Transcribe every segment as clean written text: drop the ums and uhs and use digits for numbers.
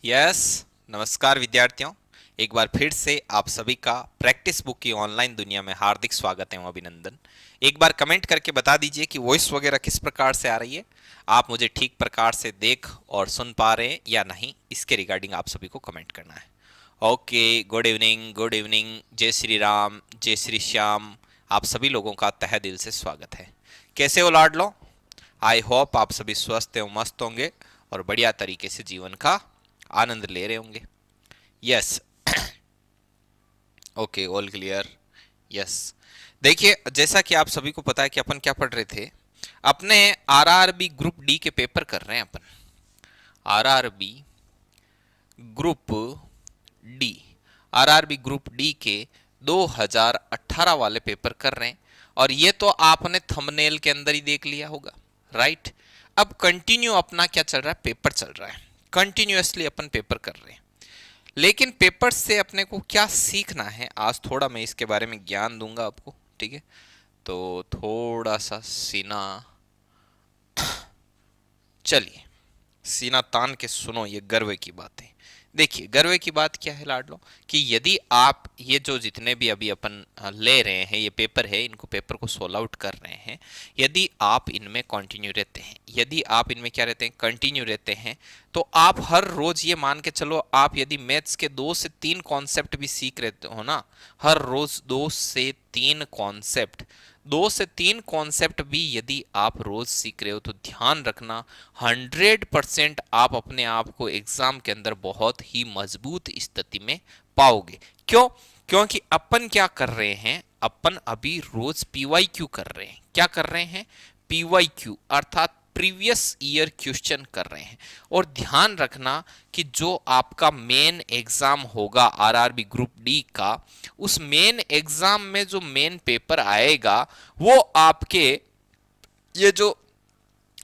Yes. नमस्कार विद्यार्थियों, एक बार फिर से आप सभी का प्रैक्टिस बुक की ऑनलाइन दुनिया में हार्दिक स्वागत एवं अभिनंदन। एक बार कमेंट करके बता दीजिए कि वॉइस वगैरह किस प्रकार से आ रही है, आप मुझे ठीक प्रकार से देख और सुन पा रहे हैं या नहीं, इसके रिगार्डिंग आप सभी को कमेंट करना है। ओके, गुड इवनिंग, जय श्री राम, जय श्री श्याम। आप सभी लोगों का तहे दिल से स्वागत है। कैसे हो लाडलो? आई होप आप सभी स्वस्थ एवं मस्त होंगे और बढ़िया तरीके से जीवन का आनंद ले रहे होंगे। Yes. Okay, all clear. Yes. देखिए, जैसा कि आप सभी को पता है कि अपन क्या पढ़ रहे थे, अपने आरआरबी ग्रुप डी के पेपर कर रहे हैं अपन। RRB group D, RRB group D के 2018 वाले पेपर कर रहे हैं। और ये तो आपने थंबनेल के अंदर ही देख लिया होगा, राइट। अब कंटिन्यू अपना क्या चल रहा है, पेपर चल रहा है। कंटिन्यूअसली अपन पेपर कर रहे हैं। लेकिन पेपर से अपने को क्या सीखना है, आज थोड़ा मैं इसके बारे में ज्ञान दूंगा आपको, ठीक है। तो थोड़ा सा सीना, चलिए सीना तान के सुनो, ये गर्व की बात है। देखिए, गर्व की बात क्या है लाडलो, कि यदि आप ये जो जितने भी अभी अपन ले रहे हैं ये पेपर है, इनको पेपर को सोल्व आउट कर रहे हैं, यदि आप इनमें कंटिन्यू रहते हैं, यदि आप इनमें क्या रहते हैं, कंटिन्यू रहते हैं, तो आप हर रोज ये मान के चलो, आप यदि मैथ्स के 2 से 3 कॉन्सेप्ट भी सीख रहे हो ना, हर रोज 2 से 3 कॉन्सेप्ट भी यदि आप रोज सीख रहे हो, तो ध्यान रखना 100% आप अपने आप को एग्जाम के अंदर बहुत ही मजबूत स्थिति में पाओगे। क्यों? क्योंकि अपन क्या कर रहे हैं, अपन अभी रोज पीवाईक्यू कर रहे हैं। क्या कर रहे हैं? पीवाईक्यू, अर्थात प्रीवियस ईयर क्वेश्चन कर रहे हैं। और ध्यान रखना कि जो आपका मेन एग्जाम होगा आरआरबी ग्रुप डी का, उस मेन एग्जाम में जो मेन पेपर आएगा, वो आपके ये जो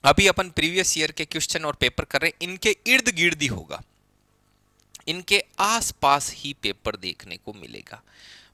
अभी अपन प्रीवियस ईयर के क्वेश्चन और पेपर कर रहे हैं, इनके इर्द गिर्द ही होगा, इनके आसपास ही पेपर देखने को मिलेगा।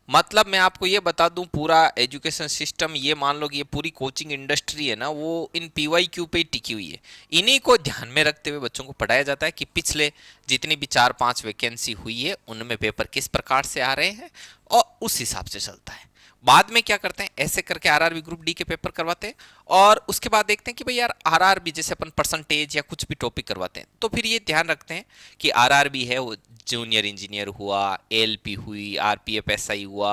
मतलब मैं आपको ये बता दूं, पूरा एजुकेशन सिस्टम, ये मान लो कि ये पूरी कोचिंग इंडस्ट्री है ना, वो इन पीवाईक्यू पे ही टिकी हुई है। इन्हीं को ध्यान में रखते हुए बच्चों को पढ़ाया जाता है कि पिछले जितनी भी 4-5 वैकेंसी हुई है, उनमें पेपर किस प्रकार से आ रहे हैं, और उस हिसाब से चलता है। बाद में क्या करते हैं, ऐसे करके आरआरबी ग्रुप डी के पेपर करवाते हैं, और उसके बाद देखते हैं कि भाई यार आरआरबी जैसे अपन परसेंटेज या कुछ भी टॉपिक करवाते हैं, तो फिर ये ध्यान रखते हैं कि आरआरबी है वो जूनियर इंजीनियर हुआ, एलपी हुई, आरपीएफ एसआई हुआ,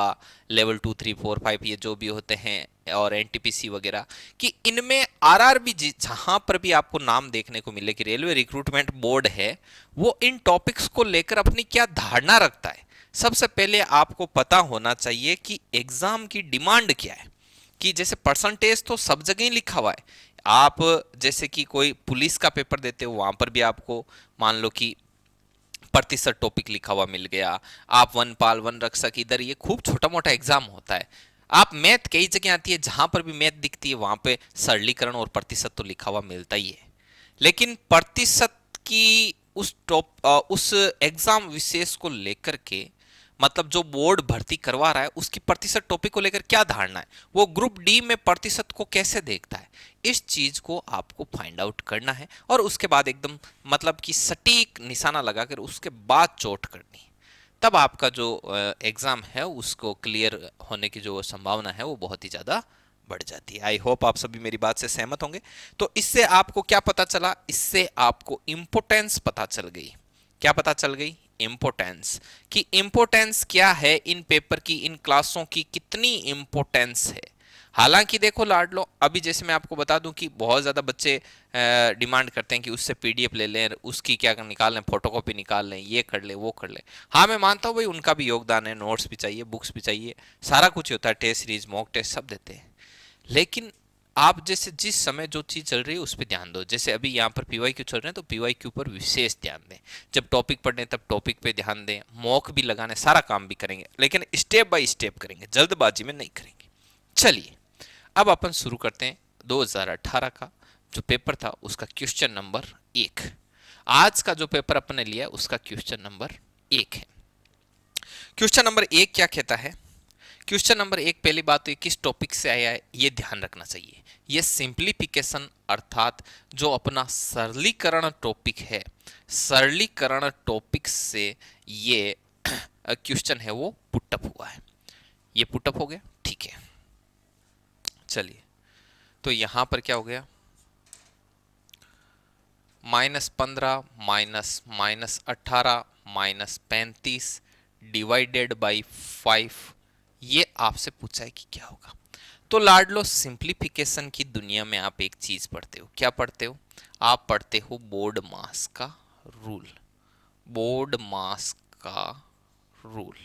लेवल 2 3 4 5 ये जो भी होते हैं, और एनटीपीसी वगैरह, कि इनमें आरआरबी जहां पर भी आपको नाम देखने को मिले कि रेलवे रिक्रूटमेंट बोर्ड है, वो इन टॉपिक्स को लेकर अपनी क्या धारणा रखता है। सबसे पहले आपको पता होना चाहिए कि एग्जाम की डिमांड क्या है। कि जैसे परसेंटेज तो सब जगह ही लिखा हुआ है, आप जैसे कि कोई पुलिस का पेपर देते हो, वहां पर भी आपको मान लो कि प्रतिशत टॉपिक लिखा हुआ मिल गया। आप वन पाल वन रक्षक, इधर ये खूब छोटा मोटा एग्जाम होता है। आप मैथ कई जगह आती है, जहां पर भी मैथ दिखती है वहां पे सरलीकरण और प्रतिशत तो लिखा हुआ मिलता ही है। लेकिन प्रतिशत की उस एग्जाम विशेष को लेकर के, मतलब जो बोर्ड भर्ती करवा रहा है उसकी प्रतिशत टॉपिक को लेकर क्या धारणा है, वो ग्रुप डी में प्रतिशत को कैसे देखता है, इस चीज को आपको फाइंड आउट करना है। और उसके बाद एकदम मतलब कि सटीक निशाना लगाकर उसके बाद चोट करनी, तब आपका जो एग्जाम है उसको क्लियर होने की जो संभावना है वो बहुत ही ज्यादा बढ़ जाती है। आई होप आप सभी मेरी बात से सहमत होंगे। तो इससे आपको क्या पता चला, इससे आपको इंपोर्टेंस पता चल गई। क्या पता चल गई? इंपोर्टेंस। कि इंपोर्टेंस क्या है इन पेपर की, इन क्लासों की कितनी इंपोर्टेंस है। हालांकि देखो लाडलो, अभी जैसे मैं आपको बता दूं कि बहुत ज़्यादा बच्चे डिमांड करते हैं कि उससे पीडीएफ ले लें, उसकी क्या निकाल लें, फोटोकॉपी निकाल लें, ये कर ले वो कर ले। हाँ, मैं मानता हूँ भाई उनका भी योगदान है, नोट्स भी चाहिए, बुक्स भी चाहिए, सारा कुछ होता है, टेस्ट सीरीज मॉक टेस्ट सब देते हैं। लेकिन आप जैसे जिस समय जो चीज़ चल रही है उस पर ध्यान दो। जैसे अभी यहाँ पर पीवाईक्यू चल रहे हैं, तो पीवाईक्यू पर विशेष ध्यान दें। जब टॉपिक पढ़ने तब टॉपिक पे ध्यान दें, मॉक भी लगाने, सारा काम भी करेंगे, लेकिन स्टेप बाय स्टेप करेंगे, जल्दबाजी में नहीं करेंगे। चलिए, अब अपन शुरू करते हैं 2018 का जो पेपर था उसका क्वेश्चन नंबर 1। आज का जो पेपर अपन ने लिया उसका क्वेश्चन नंबर 1 है। क्वेश्चन नंबर 1 क्या कहता है? क्वेश्चन नंबर 1, पहली बात तो किस टॉपिक से आया है ये ध्यान रखना चाहिए। ये सिंप्लीफिकेशन, अर्थात जो अपना सरलीकरण टॉपिक है, सरलीकरण टॉपिक से ये क्वेश्चन है वो पुटअप हुआ है। ये पुटअप हो गया, ठीक है। चलिए, तो यहां पर क्या हो गया, -15 -18 -35 डिवाइडेड बाई 5, ये आपसे पूछा है कि क्या होगा। तो लाडलो, सिंप्लीफिकेशन की दुनिया में आप एक चीज पढ़ते हो, क्या पढ़ते हो, आप पढ़ते हो बोर्ड मास का रूल। बोर्ड मास का रूल,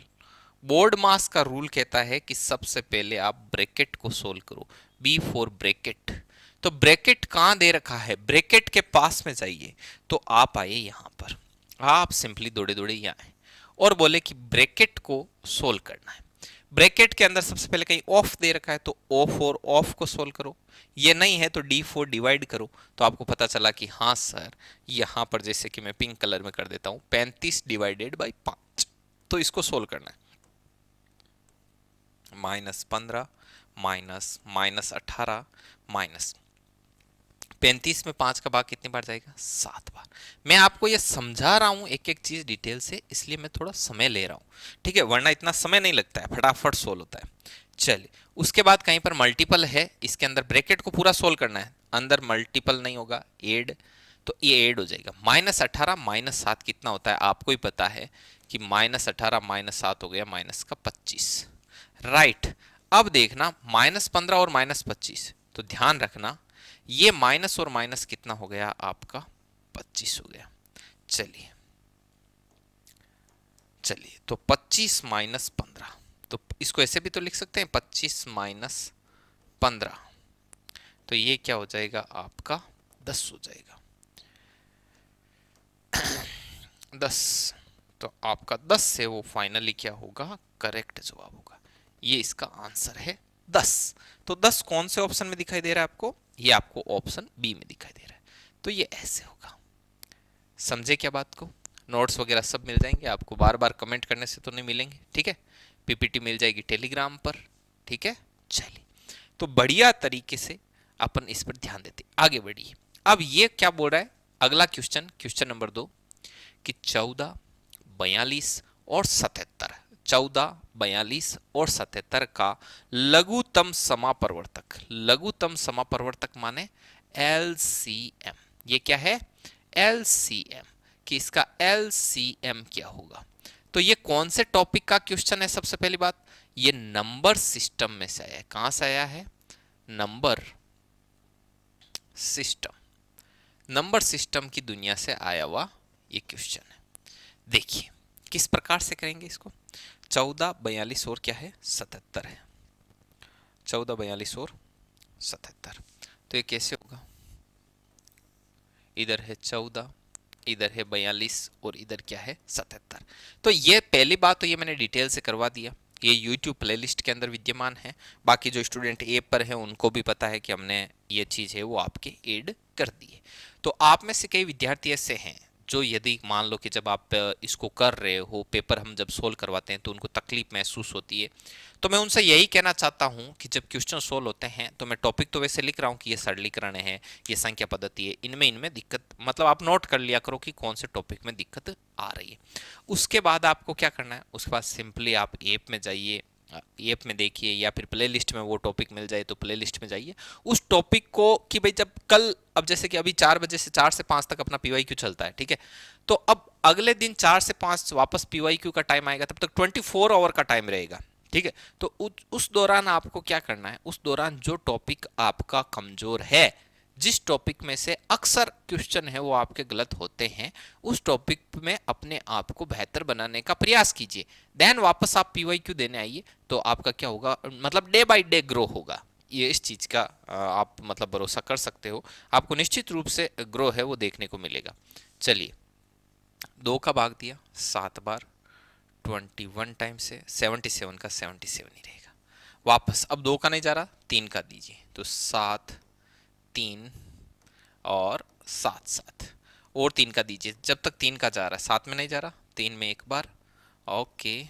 बोर्ड मास का रूल कहता है कि सबसे पहले आप ब्रैकेट को सोल्व करो, बी फॉर ब्रैकेट। तो ब्रैकेट कहां दे रखा है, ब्रैकेट के पास में जाइए। तो आप आए यहां पर, आप सिंपली दौड़े दौड़े यहाँ आए और बोले कि ब्रैकेट को सोल्व करना है। ब्रैकेट के अंदर सबसे पहले कहीं ऑफ दे रखा है, तो ओ फॉर ऑफ को सोल्व करो। ये नहीं है तो डी फॉर डिवाइड करो। तो आपको पता चला कि हाँ सर, यहां पर जैसे कि मैं पिंक कलर में कर देता हूं, 35 डिवाइडेड बाई 5, तो इसको सोल्व करना है। -15 -18 -35 में 5 का भाग कितनी बार जाएगा, 7 बार। मैं आपको ये समझा रहा हूं एक एक चीज डिटेल से, इसलिए मैं थोड़ा समय ले रहा हूं, ठीक है, वरना इतना समय नहीं लगता है, फटाफट सोल्व होता है। चलिए, उसके बाद कहीं पर मल्टीपल है, इसके अंदर ब्रैकेट को पूरा सोल्व करना है, अंदर मल्टीपल नहीं होगा, एड, तो ये एड हो जाएगा। -18 -7 कितना होता है, आपको ही पता है कि -18 -7 हो गया -25, राइट। अब देखना -15 और -25, तो ध्यान रखना ये माइनस और माइनस कितना हो गया आपका, 25 हो गया। चलिए चलिए, तो 25 -15, तो इसको ऐसे भी तो लिख सकते हैं, 25 -15, तो ये क्या हो जाएगा आपका, 10 हो जाएगा। 10, तो आपका 10 से वो फाइनली क्या होगा, करेक्ट जवाब होगा। ये इसका आंसर है 10। तो 10 कौन से ऑप्शन में दिखाई दे रहा है आपको, ये आपको ऑप्शन बी में दिखाई दे रहा है। तो ये ऐसे होगा। समझे क्या बात को, नोट्स वगैरह सब मिल जाएंगे आपको, बार बार कमेंट करने से तो नहीं मिलेंगे, ठीक है। पीपीटी मिल जाएगी टेलीग्राम पर, ठीक है। चलिए, तो बढ़िया तरीके से अपन इस पर ध्यान देते आगे बढ़िए। अब ये क्या बोल रहा है, अगला क्वेश्चन, क्वेश्चन नंबर 2, कि 14, 42 और 77, 14, 42 और 77 का लघुत्तम समापरिवर्तक, लघुत्तम समापरिवर्तक माने एलसीएम, ये क्या है, एलसीएम, कि इसका एलसीएम क्या होगा। तो ये कौन से टॉपिक का क्वेश्चन है, सबसे पहली बात, ये नंबर सिस्टम में से आया है। कहां से आया है, नंबर सिस्टम, नंबर सिस्टम की दुनिया से आया हुआ ये क्वेश्चन है। देखिए किस प्रकार से करेंगे इसको, 14, 42 और क्या है, 77 है, 14, 42 और 77, तो ये कैसे होगा, इधर है 14, इधर है 42 और इधर क्या है 77। तो ये पहली बात तो ये मैंने डिटेल से करवा दिया, ये YouTube प्लेलिस्ट के अंदर विद्यमान है। बाकी जो स्टूडेंट ऐप पर है उनको भी पता है कि हमने ये चीज़ है वो आपके ऐड कर दी है। तो आप में से कई विद्यार्थी ऐसे हैं जो यदि मान लो कि जब आप इसको कर रहे हो, पेपर हम जब सोल्व करवाते हैं तो उनको तकलीफ महसूस होती है। तो मैं उनसे यही कहना चाहता हूं कि जब क्वेश्चन सोल्व होते हैं तो मैं टॉपिक तो वैसे लिख रहा हूं कि ये सरलीकरण है, ये संख्या पद्धति है, इनमें इनमें दिक्कत, मतलब आप नोट कर लिया करो कि कौन से टॉपिक में दिक्कत आ रही है। उसके बाद आपको क्या करना है, उसके बाद सिंपली आप ऐप में जाइए, ऐप में देखिए, या फिर प्ले लिस्ट में वो टॉपिक मिल जाए तो प्ले लिस्ट में जाइए उस टॉपिक को, कि भाई जब कल, अब जैसे कि अभी 4 बजे से 4 से 5 तक अपना पीवाईक्यू चलता है, ठीक है। तो अब अगले दिन 4 से 5 वापस पीवाईक्यू का टाइम आएगा, तब तक 24 आवर का टाइम रहेगा, ठीक है। तो उस दौरान आपको क्या करना है, उस दौरान जो टॉपिक आपका कमजोर है, जिस टॉपिक में से अक्सर क्वेश्चन है वो आपके गलत होते हैं, उस टॉपिक में अपने आप को बेहतर बनाने का प्रयास कीजिए। देन वापस आप पीवाईक्यू देने आइए, तो आपका क्या होगा, मतलब डे बाय डे ग्रो होगा। ये इस चीज का आप मतलब भरोसा कर सकते हो, आपको निश्चित रूप से ग्रो है वो देखने को मिलेगा। चलिए, 2 का भाग दिया 7 बार, 21 टाइम से 77 का 77 ही रहेगा। वापस अब 2 का नहीं जा रहा, 3 का दीजिए, तो 7, 3 और 7, 7 और 3 का दीजिए, जब तक 3 का जा रहा है, 7 में नहीं जा रहा, 3 में एक बार, ओके,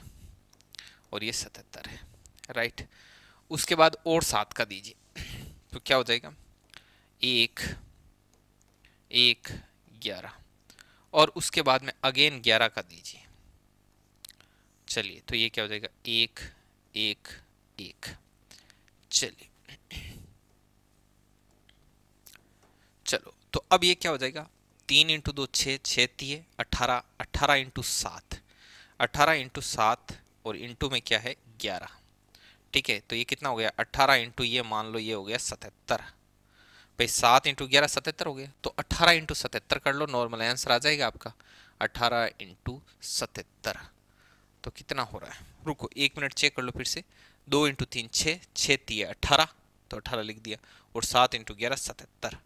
और ये 77 है, राइट। उसके बाद और 7 का दीजिए, तो क्या हो जाएगा, 1, 1, 11, और उसके बाद में अगेन 11 का दीजिए। चलिए तो ये क्या हो जाएगा, 1 1 1। चलिए चलो तो अब ये क्या हो जाएगा, 3 × 2 6, 6 तिये 18, 18 × 7, 18 × 7 और इंटू में क्या है 11। ठीक है, तो ये कितना हो गया, 18 इंटू ये मान लो ये हो गया 77 भाई, 7 × 11 77 हो गया, तो 18 × 77 कर लो, नॉर्मल आंसर आ जाएगा आपका 18 × 77। तो कितना हो रहा है, रुको 1 मिनट चेक कर लो फिर से। 2 × 3 6, 6 तिये 18, तो 18 लिख दिया, और 7 × 11 77,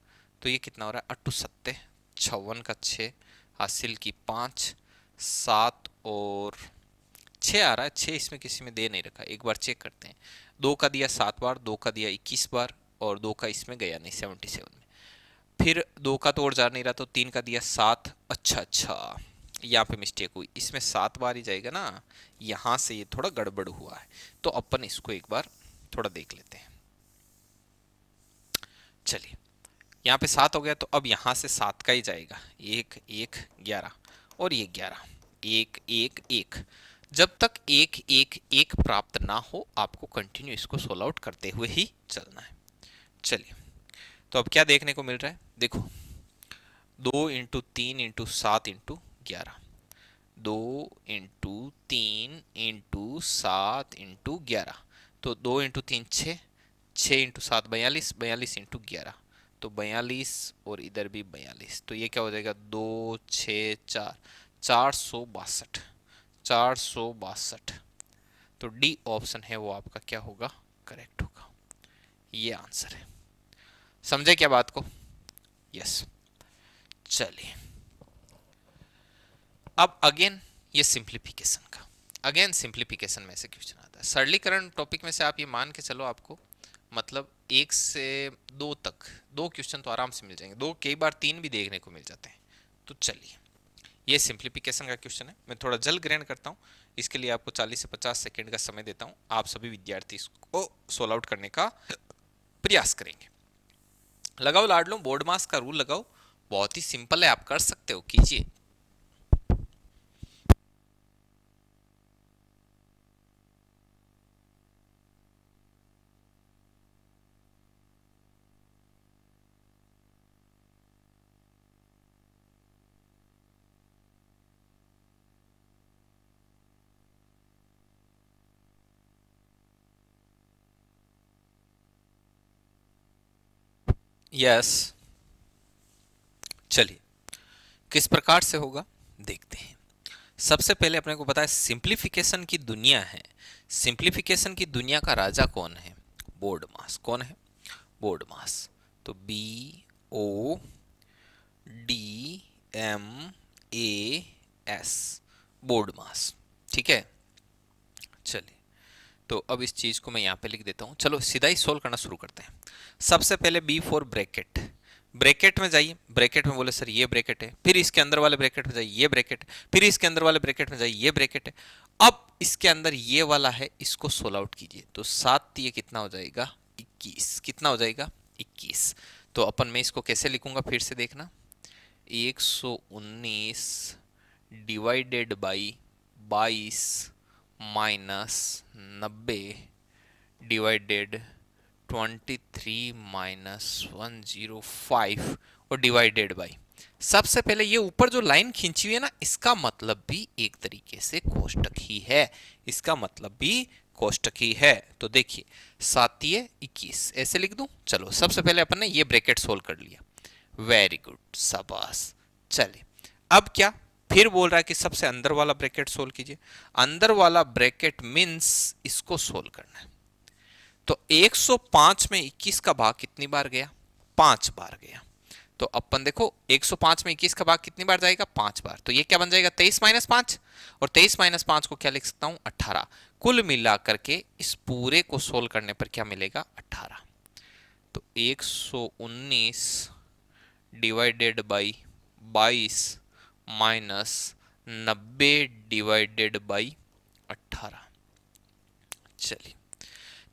तो ये कितना हो रहा है, 8 सत्ते 56 का 6, हासिल की 5, 7 और 6 आ रहा है, 6 इसमें किसी में दे नहीं रखा, एक बार चेक करते हैं। 2 का दिया 7 बार, 2 का दिया 21 बार, और 2 का इसमें गया नहीं 77 में, फिर 2 का तो और जा नहीं रहा, तो 3 का दिया 7। अच्छा अच्छा, यहाँ पे मिस्टेक हुई, इसमें 7 बार ही जाएगा ना, यहाँ से ये थोड़ा गड़बड़ हुआ है, तो अपन इसको एक बार थोड़ा देख लेते हैं। चलिए यहाँ पे 7 हो गया, तो अब यहाँ से 7 का ही जाएगा, 1 1 11, और ये 11 1 1 1। जब तक 1 1 1 प्राप्त ना हो, आपको कंटिन्यू इसको सोल्व आउट करते हुए ही चलना है। चलिए तो अब क्या देखने को मिल रहा है, देखो 2 × 3 × 7 × 11, 2 × 3 × 7 × 11, तो 2 × 3 6, 6 × 7 42, 42 × 11, तो 42 और इधर भी 42, तो ये क्या हो जाएगा 2 6 4, 462, 462। तो डी ऑप्शन है वो आपका क्या होगा, करेक्ट होगा, ये आंसर है। समझे क्या बात को, यस। चलिए अब अगेन ये सिंप्लीफिकेशन का, अगेन सिंप्लीफिकेशन में से क्वेश्चन आता है, सरलीकरण टॉपिक में से आप ये मान के चलो, आपको मतलब 1 से 2 तक 2 क्वेश्चन तो आराम से मिल जाएंगे, 2 कई बार 3 भी देखने को मिल जाते हैं। तो चलिए ये सिंप्लीफिकेशन का क्वेश्चन है, मैं थोड़ा जल्द ग्रहण करता हूँ, इसके लिए आपको 40 से 50 सेकंड का समय देता हूँ, आप सभी विद्यार्थी इसको सोल्व आउट करने का प्रयास करेंगे। लगाओ लाडलो बोर्ड मास का रूल लगाओ, बहुत ही सिंपल है, आप कर सकते हो, कीजिए। यस, चलिए किस प्रकार से होगा देखते हैं। सबसे पहले अपने को पता है सिंप्लीफिकेशन की दुनिया है, सिंप्लीफिकेशन की दुनिया का राजा कौन है, बोर्ड मास। कौन है, बोर्ड मास। तो BODMAS, बोर्ड मास। ठीक है, चलिए तो अब इस चीज को मैं यहां पे लिख देता हूं, चलो सीधा ही सोल्व करना शुरू करते हैं। सबसे पहले B फॉर ब्रैकेट, ब्रैकेट में जाइए, ब्रैकेट में बोले सर ये ब्रैकेट है, फिर इसके अंदर वाले ब्रैकेट में जाइए ये ब्रैकेट, फिर इसके अंदर वाले ब्रैकेट में जाइए ये ब्रैकेट है। अब इसके अंदर ये वाला है, इसको सोल्व आउट कीजिए, तो 7 ये कितना हो जाएगा 21, कितना हो जाएगा 21। तो अपन मैं इसको कैसे लिखूंगा फिर से देखना, 119 divided by 22 minus 90 divided 23 minus 105 और डिवाइडेड बाई, सबसे पहले ये ऊपर जो लाइन खींची हुई है ना, इसका मतलब भी एक तरीके से कोष्टक ही है, इसका मतलब भी कोष्टक ही है। तो देखिए 7 21 ऐसे लिख दूं, चलो सबसे पहले अपन ने ये ब्रैकेट सोल्व कर लिया, वेरी गुड, शाबाश। चलिए अब क्या, फिर बोल रहा है कि सबसे अंदर वाला ब्रैकेट सोल्व कीजिए, अंदर वाला ब्रैकेट मींस इसको सोल्व करना है। तो 105 में 21 का भाग कितनी बार गया, 5 बार गया। तो अपन देखो 105 में 21 का भाग कितनी बार जाएगा, 5 बार, तो ये क्या बन जाएगा 23 माइनस 5, और 23 माइनस 5 को क्या लिख सकता हूं 18। कुल मिला करके इस पूरे को सोल्व करने पर क्या मिलेगा 18। तो 119 divided by 22 minus 90 divided by 18। चलिए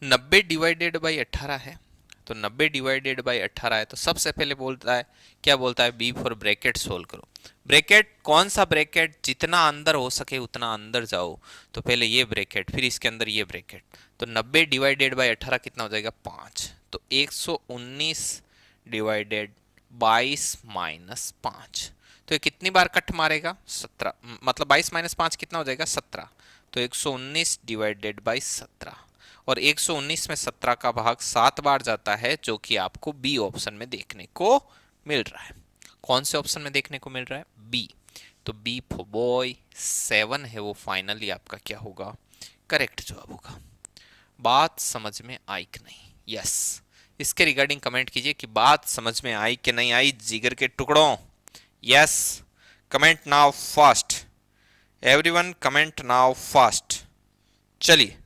90 डिवाइडेड बाई 18 है, तो 90 डिवाइडेड बाई 18 है, तो सबसे पहले बोलता है क्या बोलता है, बी फॉर ब्रैकेट सोल्व करो। ब्रैकेट कौन सा ब्रैकेट, जितना अंदर हो सके उतना अंदर जाओ। तो पहले ये ब्रैकेट, फिर इसके अंदर ये ब्रैकेट। तो 90 डिवाइडेड बाय 18 कितना हो जाएगा 5। तो 119 डिवाइडेड 22 माइनस 5। तो ये कितनी बार कट मारेगा 17, मतलब 22 माइनस 5 कितना हो जाएगा 17। तो 119 डिवाइडेड बाई 17, और 119 में 17 का भाग 7 बार जाता है, जो कि आपको बी ऑप्शन में देखने को मिल रहा है। कौन से ऑप्शन में देखने को मिल रहा है, बी। तो बी फॉर बॉय 7 है वो फाइनली आपका क्या होगा, करेक्ट जवाब होगा। बात समझ में आई कि नहीं, यस। इसके रिगार्डिंग कमेंट कीजिए कि बात समझ में आई कि नहीं आई, जिगर के टुकड़ों। Yes, comment now fast, everyone comment now fast. चलिए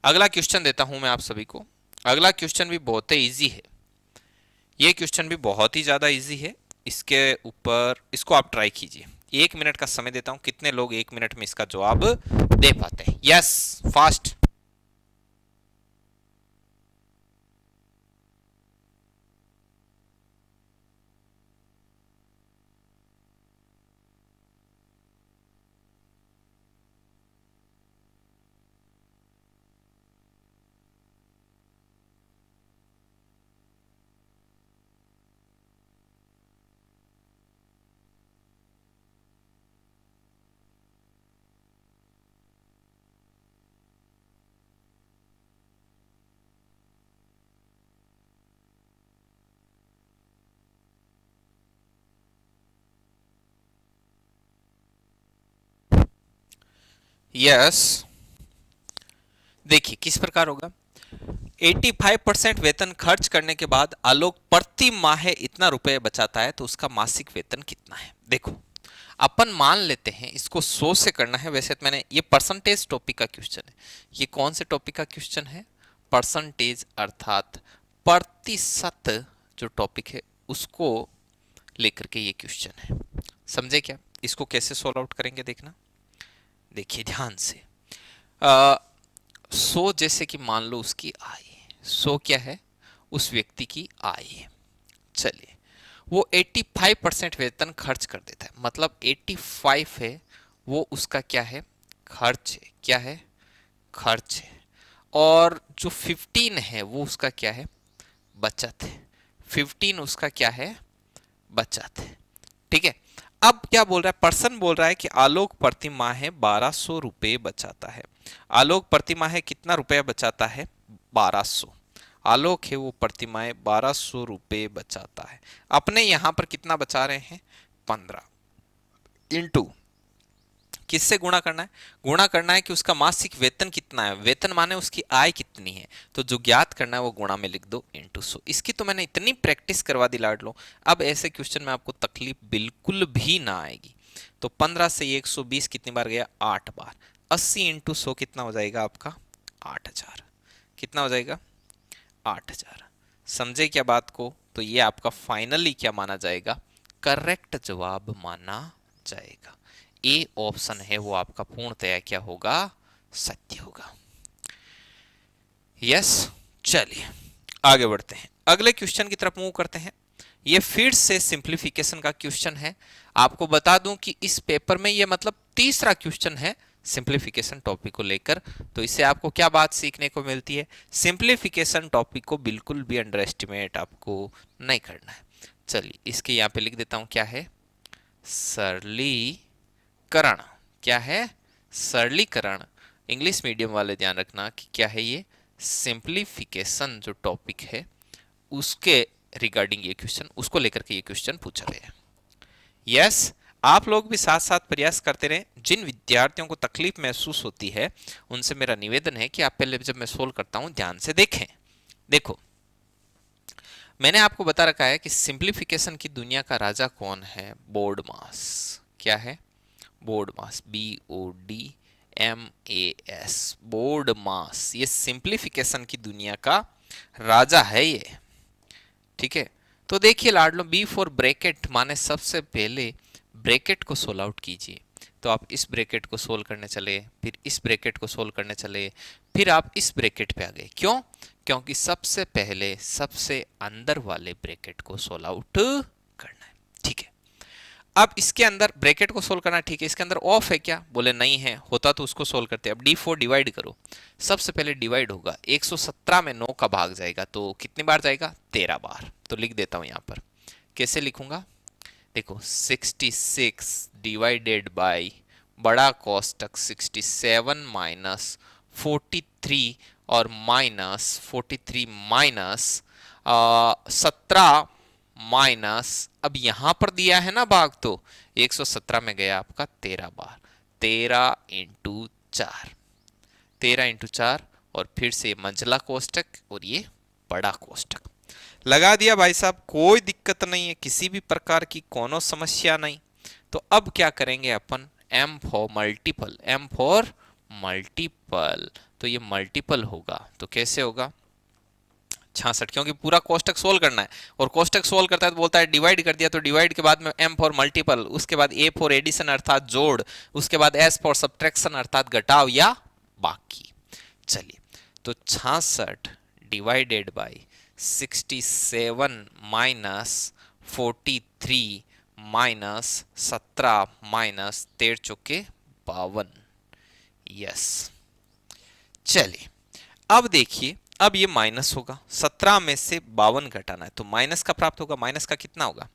अगला क्वेश्चन देता हूं मैं आप सभी को। अगला क्वेश्चन भी बहुत ही इजी है, ये क्वेश्चन भी बहुत ही ज्यादा इजी है। इसके ऊपर इसको आप ट्राई कीजिए। 1 मिनट का समय देता हूं, कितने लोग 1 मिनट में इसका जवाब दे पाते हैं, यस फास्ट। यस, देखिए किस प्रकार होगा। 85% वेतन खर्च करने के बाद आलोक प्रति माह इतना रुपए बचाता है, तो उसका मासिक वेतन कितना है। देखो अपन मान लेते हैं, इसको 100 से करना है। वैसे तो मैंने ये परसेंटेज टॉपिक का क्वेश्चन है। ये कौन से टॉपिक का क्वेश्चन है, परसेंटेज, अर्थात प्रतिशत जो टॉपिक है उसको लेकर के ये क्वेश्चन है। समझे क्या, इसको कैसे सोल्व आउट करेंगे देखना। देखिए ध्यान से, 100 जैसे कि मान लो उसकी आय, 100 क्या है, उस व्यक्ति की आय है। चलिए वो 85% वेतन खर्च कर देता है, मतलब 85 है वो उसका क्या है, खर्च है। क्या है, खर्च है। और जो 15 है वो उसका क्या है, बचत है। 15 उसका क्या है, बचत है। ठीक है। अब क्या बोल रहा है, पर्सन बोल रहा है कि आलोक प्रति माह 1200 रुपए बचाता है। आलोक प्रति माह कितना रुपया बचाता है, 1200। आलोक है वो प्रति माह 1200 रुपए बचाता है। अपने यहां पर कितना बचा रहे हैं, 15 इंटू किससे गुणा करना है, गुणा करना है कि उसका मासिक वेतन कितना है। वेतन माने उसकी आय कितनी है, तो जो ज्ञात करना है वो गुणा में लिख दो इंटू 100। इसकी तो मैंने इतनी प्रैक्टिस करवा दी लाड लो, अब ऐसे क्वेश्चन में आपको तकलीफ बिल्कुल भी ना आएगी। तो 15 से 120 कितनी बार गया, 8 बार। 80 इंटू 100 कितना हो जाएगा आपका, 8000। कितना हो जाएगा, 8000। समझे क्या बात को। तो ये आपका फाइनली क्या माना जाएगा, करेक्ट जवाब माना जाएगा। ए ऑप्शन है वो आपका पूर्णतया क्या होगा, सत्य होगा। यस, चलिए आगे बढ़ते हैं, अगले क्वेश्चन की तरफ मूव करते हैं। ये फिर से सिंप्लीफिकेशन का क्वेश्चन है। आपको बता दूं कि इस पेपर में ये मतलब तीसरा क्वेश्चन है सिंप्लीफिकेशन टॉपिक को लेकर। तो इससे आपको क्या बात सीखने को मिलती है, सिंप्लीफिकेशन टॉपिक को बिल्कुल भी अंडर एस्टिमेट आपको नहीं करना है। चलिए इसके यहाँ पे लिख देता हूं, क्या है, सरलीकरण। क्या है, सरलीकरण। इंग्लिश मीडियम वाले ध्यान रखना कि क्या है ये, सिंप्लीफिकेशन जो टॉपिक है उसके रिगार्डिंग ये क्वेश्चन, उसको लेकर के ये क्वेश्चन पूछा गया है। यस, आप लोग भी साथ साथ प्रयास करते रहें। जिन विद्यार्थियों को तकलीफ महसूस होती है उनसे मेरा निवेदन है कि आप पहले जब मैं सोल्व करता हूं ध्यान से देखें। देखो मैंने आपको बता रखा है कि सिंप्लीफिकेशन की दुनिया का राजा कौन है, बोर्ड मास। क्या है, बोर्ड मास, BODMAS, बोर्ड मास। ये सिंप्लीफिकेशन की दुनिया का राजा है ये। ठीक है। तो देखिए लाडलो, बी फॉर ब्रैकेट माने सबसे पहले ब्रैकेट को सोल्व आउट कीजिए। तो आप इस ब्रैकेट को सोल्व करने चले, फिर इस ब्रैकेट को सोल्व करने चले, फिर आप इस ब्रैकेट पे आ गए। क्यों, क्योंकि सबसे पहले सबसे अंदर वाले ब्रैकेट को सोल्व आउट करना है। ठीक है। अब इसके अंदर ब्रैकेट को सोल्व करना, ठीक है, इसके अंदर ऑफ है क्या, बोले नहीं है, होता तो उसको सोल्व करते। अब D4 डिवाइड करो, सबसे पहले डिवाइड होगा 117 में 9 का भाग जाएगा तो कितनी बार जाएगा, 13 बार। तो लिख देता हूं यहां पर, कैसे लिखूंगा, देखो 66 डिवाइडेड बाई बड़ा कोष्टक 67 माइनस 43 और माइनस 43 माइनस 17 माइनस, अब यहां पर दिया है ना भाग, तो 117 में गया आपका 13 बार, 13 इंटू 4, 13 इंटू 4, और फिर से मंझला कोष्टक और ये बड़ा कोष्टक लगा दिया भाई साहब, कोई दिक्कत नहीं है, किसी भी प्रकार की कोनो समस्या नहीं। तो अब क्या करेंगे अपन, m for multiple, m for multiple, तो ये मल्टीपल होगा, तो कैसे होगा 66, क्योंकि पूरा कोष्टक सोल्व करना है, और कोष्टक सोल्व करता है तो बोलता है डिवाइड कर दिया, तो डिवाइड के बाद में m फॉर मल्टीपल, उसके बाद a फॉर एडिशन अर्थात जोड़, उसके बाद s फॉर सब्ट्रैक्शन अर्थात घटाव या बाकी। चलिए, तो 66 divided by 67 minus 43 minus 17 minus 13 चौके 52, यस। चलिए, अब देखिए, अब ये माइनस होगा, 17 में से 52 घटाना है तो माइनस का प्राप्त होगा, माइनस का कितना होगा,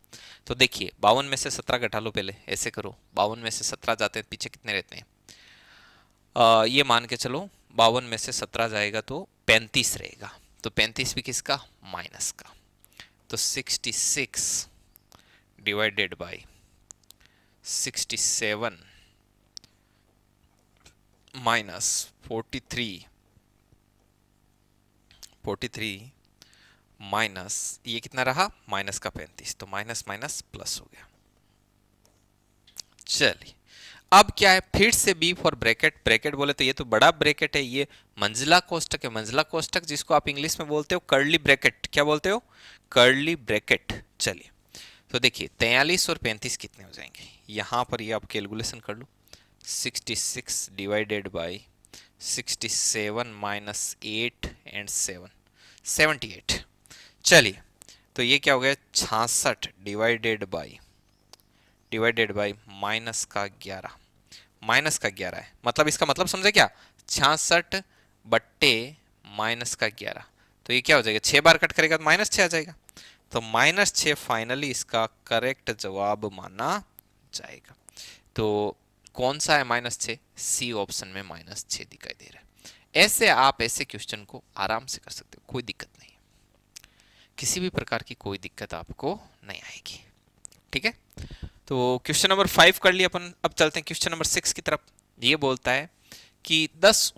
तो देखिए 52 में से 17 घटा लो, पहले ऐसे करो, 52 में से 17 जाते हैं पीछे कितने रहते हैं, ये मान के चलो 52 में से 17 जाएगा तो 35 रहेगा, तो 35 भी किसका, माइनस का। तो 66 डिवाइडेड बाई 67 माइनस 43 माइनस ये कितना रहा, माइनस का 35, तो माइनस माइनस प्लस हो गया। चलिए, अब क्या है, फिर से बी फॉर ब्रैकेट, ब्रैकेट बोले तो ये तो बड़ा ब्रैकेट है, ये मंजिला कोष्टक है, मंजिला कोष्टक जिसको आप इंग्लिश में बोलते हो कर्ली ब्रैकेट, क्या बोलते हो, कर्ली ब्रैकेट। चलिए, तो देखिए 43 और 35 कितने हो जाएंगे, यहां पर ये आप कैलकुलेशन कर लो, 66 डिवाइडेड बाई 67 माइनस 8 एंड 7, 78। चलिए, तो ये क्या हो गया, 66 डिवाइडेड बाई माइनस का 11, माइनस का 11 है, मतलब इसका मतलब समझे क्या, 66 बट्टे माइनस का 11, तो ये क्या हो जाएगा, 6 बार कट करेगा तो माइनस 6 आ जाएगा, तो माइनस 6 फाइनली इसका करेक्ट जवाब माना जाएगा। तो कौन सा है -6, सी ऑप्शन में -6 दिखाई दे रहा है। ऐसे आप ऐसे क्वेश्चन को आराम से कर सकते हो, कोई दिक्कत नहीं है, किसी भी प्रकार की कोई दिक्कत आपको नहीं आएगी, ठीक है। तो क्वेश्चन नंबर 5 कर लिया अपन, अब चलते हैं क्वेश्चन नंबर 6 की तरफ। ये बोलता है कि 10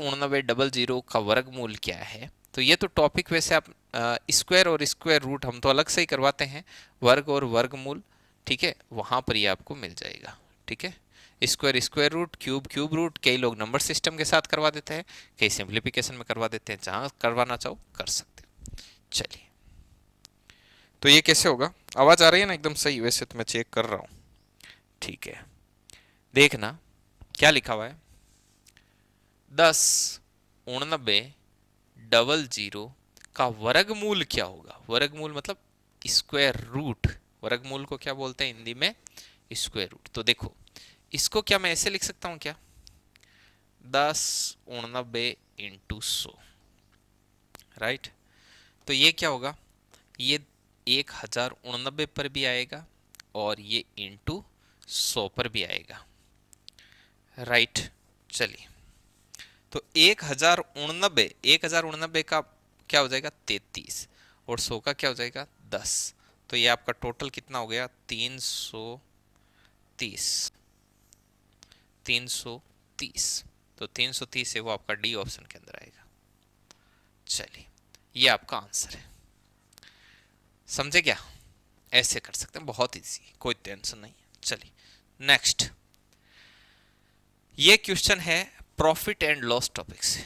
का वर्गमूल क्या है, तो ये तो टॉपिक वैसे आप स्क्वायर और स्क्वायर रूट हम तो अलग से ही करवाते हैं, वर्ग और वर्गमूल, ठीक है, वहां पर ये आपको मिल जाएगा, ठीक है। Square square root, cube cube root, कई लोग नंबर सिस्टम के साथ करवा देते हैं, कई सिंप्लीफिकेशन में करवा देते हैं, जहां करवाना चाहो कर सकते हो। चलिए, तो ये कैसे होगा, आवाज आ रही है ना एकदम सही, वैसे तो मैं चेक कर रहा हूँ, ठीक है। देखना क्या लिखा हुआ है, 10 99 का वर्गमूल क्या होगा, वर्गमूल मतलब स्क्वायर रूट, वर्गमूल को क्या बोलते हैं हिंदी में, स्क्वायर रूट। तो देखो इसको क्या मैं ऐसे लिख सकता हूं क्या, 10 99 × 100, राइट। तो ये क्या होगा, ये 1099 पर भी आएगा और ये इंटू 100 पर भी आएगा, राइट। चलिए, तो 1099 का क्या हो जाएगा 33, और 100 का क्या हो जाएगा 10, तो ये आपका टोटल कितना हो गया 330, 330, तो 330 है वो आपका डी ऑप्शन के अंदर आएगा। चलिए, ये आपका आंसर है, समझे क्या, ऐसे कर सकते हैं, बहुत इजी, कोई टेंशन नहीं। चलिए नेक्स्ट, ये क्वेश्चन है प्रॉफिट एंड लॉस टॉपिक से।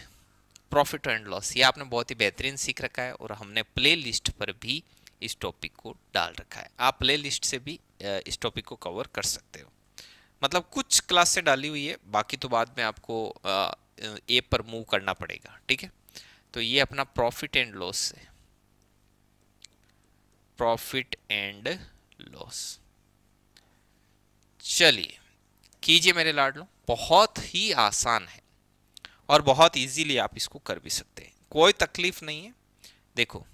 प्रॉफिट एंड लॉस ये आपने बहुत ही बेहतरीन सीख रखा है, और हमने प्ले लिस्ट पर भी इस टॉपिक को डाल रखा है, आप प्ले लिस्ट से भी इस टॉपिक को कवर कर सकते हो, मतलब कुछ क्लास से डाली हुई है, बाकी तो बाद में आपको ए पर मूव करना पड़ेगा, ठीक है। तो ये अपना प्रॉफिट एंड लॉस है, प्रॉफिट एंड लॉस, चलिए कीजिए मेरे लाडलो, बहुत ही आसान है और बहुत इजीली आप इसको कर भी सकते हैं, कोई तकलीफ नहीं है। देखो,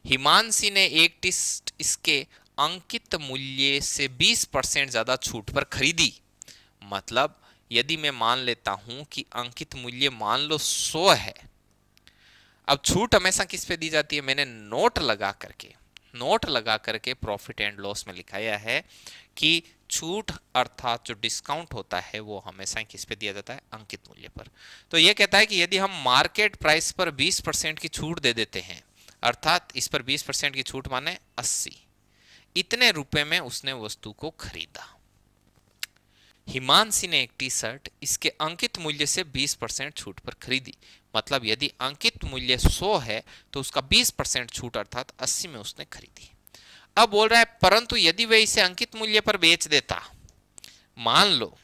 हिमांशी ने एक टिस्ट इसके अंकित मूल्य से 20% ज्यादा छूट पर खरीदी। मतलब यदि मैं मान लेता हूं कि अंकित मूल्य मान लो 100 है, अब छूट हमेशा किस पे दी जाती है, मैंने नोट लगा करके प्रॉफिट एंड लॉस में लिखाया है कि छूट अर्थात जो डिस्काउंट होता है वो हमेशा किस पे दिया जाता है, अंकित मूल्य पर। तो ये कहता है कि यदि हम मार्केट प्राइस पर 20% की छूट दे देते हैं, अर्थात इस पर 20% की छूट माने 80, इतने रुपए में उसने वस्तु को खरीदा। हिमांशी ने एक टी शर्ट इसके अंकित मूल्य से 20% छूट पर खरीदी। मतलब यदि अंकित मूल्य 100 है तो उसका 20% छूट अर्थात 80 में उसने खरीदी। अब बोल रहा है परंतु यदि वह इसे अंकित मूल्य पर बेच देता, मान लो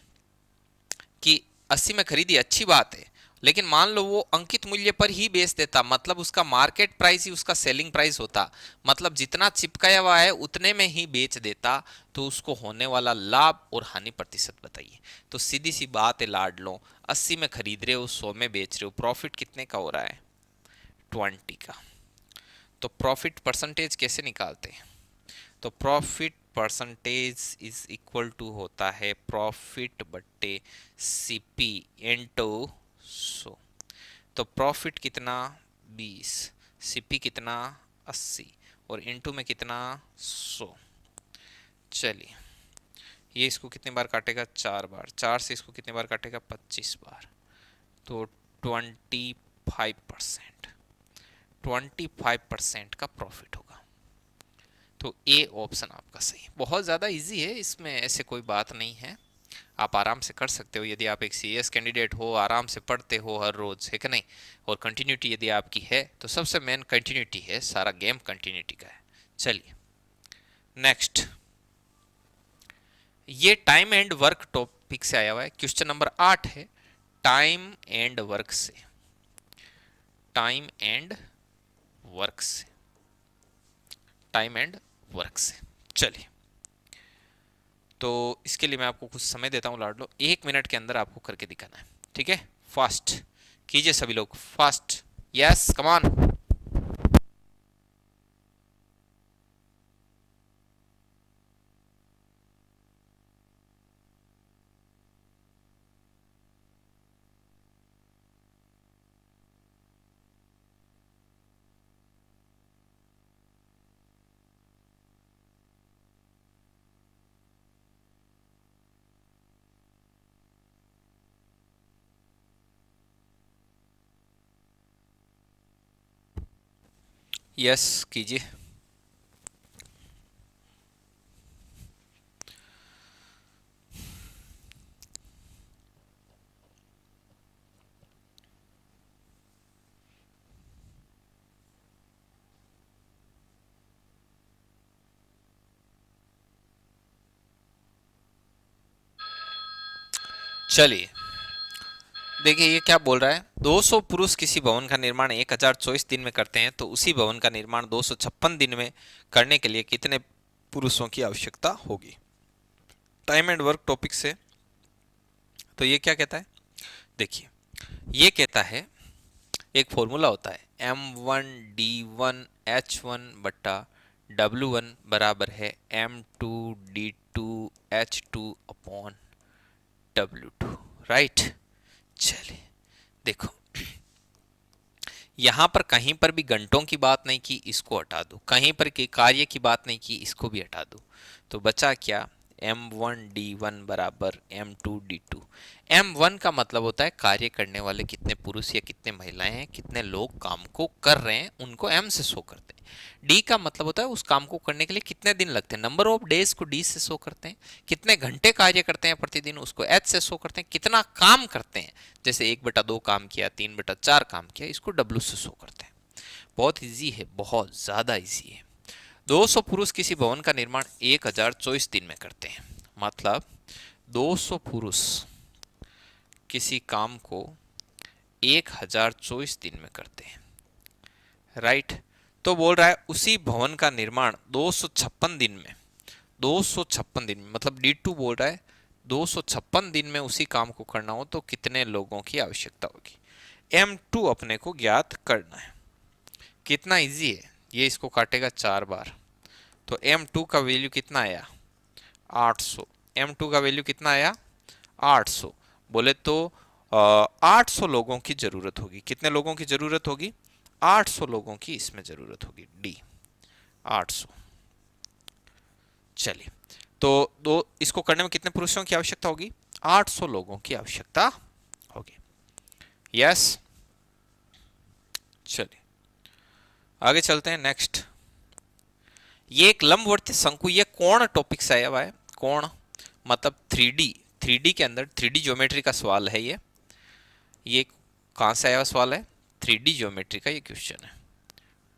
कि 80 में खरीदी, अच्छी बात है, लेकिन मान लो वो अंकित मूल्य पर ही बेच देता, मतलब उसका मार्केट प्राइस ही उसका सेलिंग प्राइस होता, मतलब जितना चिपकाया हुआ है उतने में ही बेच देता, तो उसको होने वाला लाभ और हानि प्रतिशत बताइए। तो सीधी सी बात है लाडलो, 80 में खरीद रहे हो, 100 में बेच रहे हो, प्रॉफिट कितने का हो रहा है, 20 का। तो प्रॉफिट परसेंटेज कैसे निकालते हैं, तो profit percentage is equal to होता है प्रॉफिट बट्टे सीपी इनटू 100। तो प्रॉफिट कितना 20, सीपी कितना 80 और इनटू में कितना 100। चलिए ये इसको कितने बार काटेगा, 4 बार, 4 से इसको कितने बार काटेगा, 25 बार। तो 25%, 25% का प्रॉफिट होगा। तो ए ऑप्शन आपका सही। बहुत ज़्यादा इजी है, इसमें ऐसे कोई बात नहीं है, आप आराम से कर सकते हो। यदि आप एक सीएस कैंडिडेट हो, आराम से पढ़ते हो हर रोज, है कि नहीं, और कंटिन्यूटी यदि आपकी है, तो सबसे मेन कंटिन्यूटी है, सारा गेम कंटिन्यूटी का है। चलिए नेक्स्ट, ये टाइम एंड वर्क टॉपिक से आया हुआ है, क्वेश्चन नंबर 8 है टाइम एंड वर्क से, टाइम एंड वर्क से, टाइम एंड वर्क से। चलिए तो इसके लिए मैं आपको कुछ समय देता हूं लाडलो, 1 मिनट के अंदर आपको करके दिखाना है, ठीक है। फास्ट कीजिए सभी लोग, फास्ट, यस कमान। यस कीजिए। चलिए देखिए ये क्या बोल रहा है, 200 पुरुष किसी भवन का निर्माण 1024 दिन में करते हैं, तो उसी भवन का निर्माण 256 दिन में करने के लिए कितने पुरुषों की आवश्यकता होगी। टाइम एंड वर्क टॉपिक से, तो ये क्या कहता है, देखिए ये कहता है एक फॉर्मूला होता है M1D1H1 बट्टा W1 बराबर है M2D2H2 अपॉन W2, राइट। चलिए देखो, यहां पर कहीं पर भी घंटों की बात नहीं की, इसको हटा दो, कहीं पर के कार्य की बात नहीं की, इसको भी हटा दो, तो बचा क्या, M1D1 बराबर M2D2। M1 का मतलब होता है कार्य करने वाले कितने पुरुष या कितने महिलाएं हैं, कितने लोग काम को कर रहे हैं, उनको M से शो करते हैं। D का मतलब होता है उस काम को करने के लिए कितने दिन लगते हैं, नंबर ऑफ डेज को D से शो करते हैं। कितने घंटे कार्य करते हैं प्रतिदिन, उसको H से शो करते हैं। कितना काम करते हैं, जैसे 1/2 काम किया, 3/4 काम किया, इसको W से शो करते हैं। बहुत इजी है, बहुत ज्यादा इजी है। 200 पुरुष किसी भवन का निर्माण 1024 दिन में करते हैं, मतलब 200 पुरुष किसी काम को 1024 दिन में करते हैं, राइट। तो बोल रहा है उसी भवन का निर्माण 256 दिन में, 256 दिन में, मतलब D2 बोल रहा है 256 दिन में उसी काम को करना हो तो कितने लोगों की आवश्यकता होगी। M2 अपने को ज्ञात करना है। कितना इजी है ये, इसको काटेगा 4 बार तो M2 का वैल्यू कितना आया 800। M2 का वैल्यू कितना आया 800। बोले तो 800 लोगों की जरूरत होगी। कितने लोगों की जरूरत होगी 800 लोगों की इसमें जरूरत होगी। डी 800। चलिए तो दो इसको करने में कितने पुरुषों की आवश्यकता होगी 800 लोगों की आवश्यकता होगी। यस चलिए आगे चलते हैं नेक्स्ट। ये एक लंबवर्ती शंकु, ये कोण टॉपिक से आया हुआ है। कोण मतलब 3D के अंदर 3D ज्योमेट्री का सवाल है ये कहां से आया हुआ सवाल है 3D ज्योमेट्री का ये क्वेश्चन है।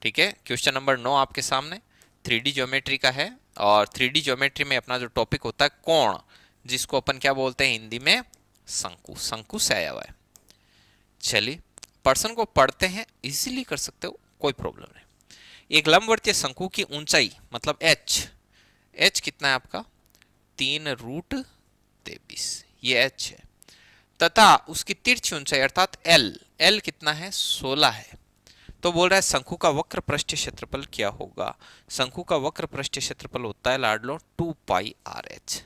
ठीक है, क्वेश्चन नंबर 9 आपके सामने 3D ज्योमेट्री का है। और 3D ज्योमेट्री में अपना जो टॉपिक होता है कोण, जिसको अपन क्या बोलते हैं हिंदी में शंकु, शंकु से आया हुआ है। चलिए पर्सन को पढ़ते हैं, इजीली कर सकते हो, कोई प्रॉब्लम नहीं। एक लंबवर्तीय शंकु की ऊंचाई मतलब एच कितना है आपका 3√23, ये एच है। तथा उसकी तिरछी ऊंचाई अर्थात एल कितना है 16 है। तो बोल रहा है शंकु का वक्र पृष्ठीय क्षेत्रफल क्या होगा। शंकु का वक्र पृष्ठीय क्षेत्रफल होता है लाडलो 2πRh।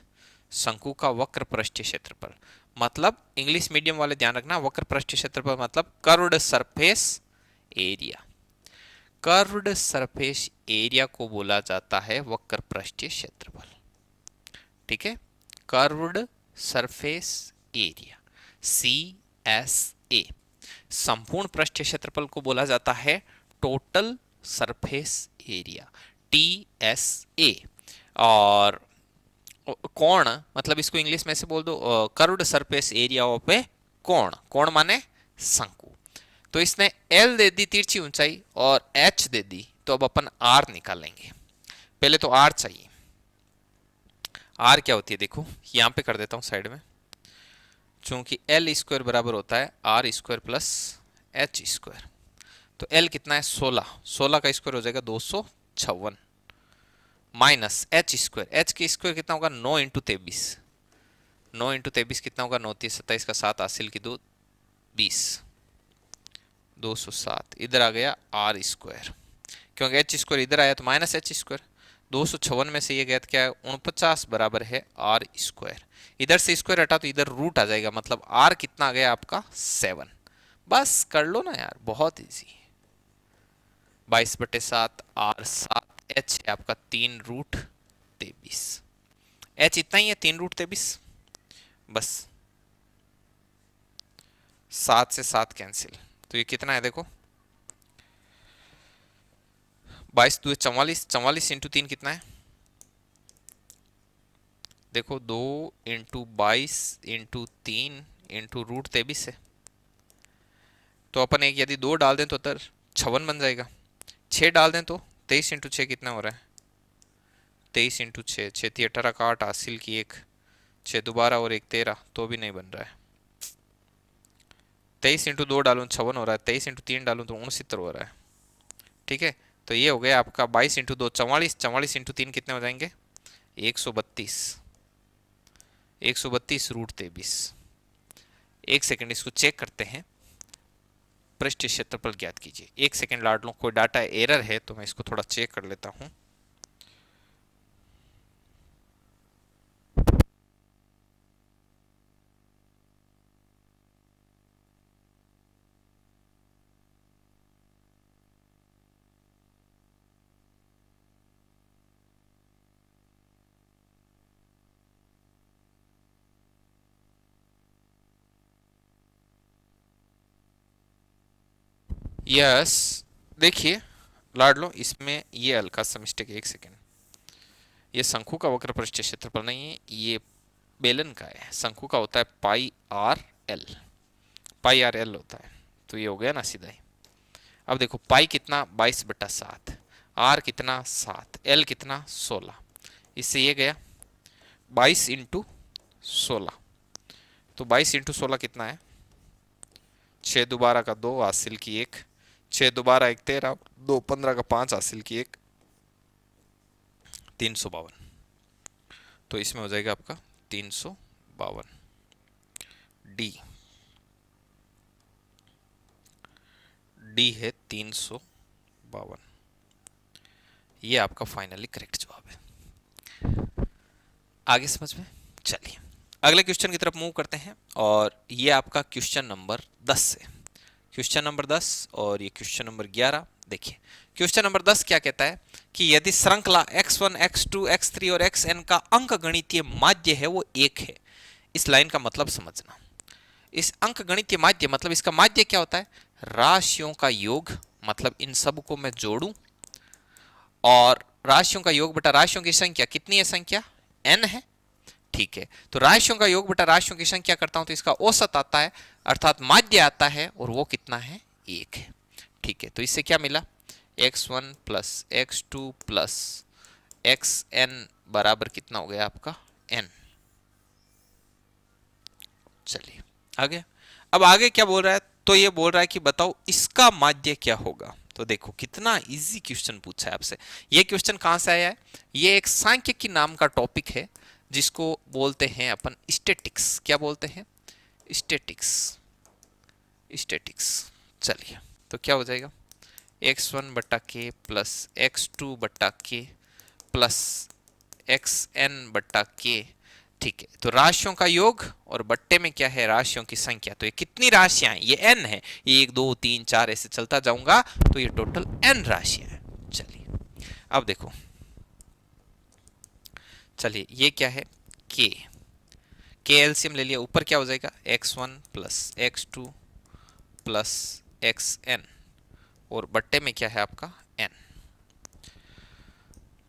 शंकु का वक्र पृष्ठीय क्षेत्रफल मतलब इंग्लिश मीडियम वाले ध्यान रखना, वक्र पृष्ठीय क्षेत्रफल मतलब curved surface area. Curved surface area को बोला जाता है वक्र पृष्ठीय क्षेत्रफल। ठीक है, कर्व्ड सरफेस एरिया CSA। संपूर्ण पृष्ठीय क्षेत्रफल को बोला जाता है टोटल सरफेस एरिया TSA। और कोण मतलब इसको इंग्लिश में से बोल दो कर्व्ड सरफेस एरिया ऑफ ए कोण, कोण माने शंकु। तो इसने L दे दी तिरछी ऊंचाई और H दे दी, तो अब अपन R निकालेंगे। पहले तो R चाहिए। R क्या होती है देखो, यहां पे कर देता हूं साइड में, चूंकि L स्क्वायर बराबर होता है R square plus H square. तो L कितना है 16, 16 का स्क्वायर हो जाएगा 256 माइनस H स्क्वायर, H के स्क्वायर कितना होगा 9 इंटू 23, 9 इंटू 23 कितना होगा 9 3 27 का 7 हासिल की 2 20, 207। इधर आ गया R स्क्वायर, क्योंकि H स्क्वायर इधर आया तो माइनस H स्क्वायर। 256 में से ये गया क्या है 49 बराबर है R स्क्वायर। इधर से स्क्वायर हटा तो इधर रूट आ जाएगा, मतलब R कितना आ गया आपका 7। बस कर लो ना यार, बहुत इजी। 22/7 R7, H है आपका 3√23। H इतना ही है 3√23, बस 7 से 7 कैंसिल, तो ये कितना है देखो 22 2 44, 44 इंटू 3 कितना है देखो 2 इंटू 22 इंटू 3 इंटू √23 है। तो अपन एक यदि 2 डाल दें तो 56 बन जाएगा। 6 डाल दें तो 23 इंटू 6 कितना हो रहा है 23 इंटू 6, 6 थी 18 का 8 हासिल की 1, 6 दोबारा और 1 13, तो भी नहीं बन रहा है। 23 इंटू 2 डालूं 56 हो रहा है, 23 इंटू 3 डालूं तो 69 हो रहा है। ठीक है, तो ये हो गया आपका 22 इंटू 2 44, 44 इंटू 3 कितने हो जाएंगे 132, 132√23। एक सेकंड इसको चेक करते हैं। पृष्ठीय क्षेत्रफल ज्ञात कीजिए। एक सेकंड लाड लो, कोई डाटा एरर है तो मैं इसको थोड़ा चेक कर लेता हूं। यस देखिए लाडलो, इसमें ये हल्का सा मिस्टेक, एक सेकेंड। ये शंकु का वक्र पृष्ठीय क्षेत्रफल नहीं है, ये बेलन का है। शंकु का होता है पाई आर एल होता है, तो ये हो गया ना सीधा ही। अब देखो पाई कितना 22/7, आर कितना 7, एल कितना 16, इससे ये गया 22 इंटू 16, तो 22 इंटू 16 कितना है 6 दोबारा का 2 हासिल की 1, 6 दोबारा 1 13, 2 15 का 5 हासिल की 1, 352। तो इसमें हो जाएगा आपका 352। 52, डी डी है 352। ये आपका फाइनली करेक्ट जवाब है। आगे समझ में? चलिए अगले क्वेश्चन की तरफ मूव करते हैं और ये आपका क्वेश्चन नंबर 10 है। क्वेश्चन नंबर 10 और ये क्वेश्चन नंबर 11। देखिए क्वेश्चन नंबर 10 क्या कहता है कि यदि श्रृंखला x1, x2, x3 और xn का अंक गणितीय माध्य है वो 1 है। इस लाइन का मतलब समझना। इस अंक गणितीय माध्य मतलब इसका माध्य क्या होता है? राशियों का योग, मतलब इन सब को मैं जोड़ूं और राशियों का योग बटा राशियों की संख्या। कितनी है संख्या? n है। ठीक है, तो राशियों का योग बटा राशियों की संख्या करता हूं तो इसका औसत आता है, अर्थात माध्य आता है, और वो कितना है? 1 है। ठीक है, तो इससे क्या मिला? x1 plus x2 plus xn बराबर कितना हो गया आपका? n। चलिए आगे। अब आगे क्या बोल रहा है? तो ये बोल रहा है कि बताओ इसका माध्य क्या होगा। तो देखो कितना इजी क्वेश्चन पूछा है आपसे। ये क्वेश्चन कहां से आया है? ये एक सांख्यिकी नाम का टॉपिक है जिसको बोलते हैं अपन स्टैटिक्स। क्या बोलते हैं? स्टैटिक्स। स्टैटिक्स। चलिए तो क्या हो जाएगा? x1 बटा के प्लस x2 बटा के प्लस xn बटा के। ठीक है, तो राशियों का योग और बट्टे में क्या है? राशियों की संख्या। तो ये कितनी राशियां हैं? ये n है। 1 2 3 4 ऐसे चलता जाऊंगा तो ये टोटल n राशियां हैं। चलिए अब देखो, चलिए ये क्या है? k। k एलसीएम ले लिया, ऊपर क्या हो जाएगा? x1 plus x2 plus xn और बट्टे में क्या है आपका? n।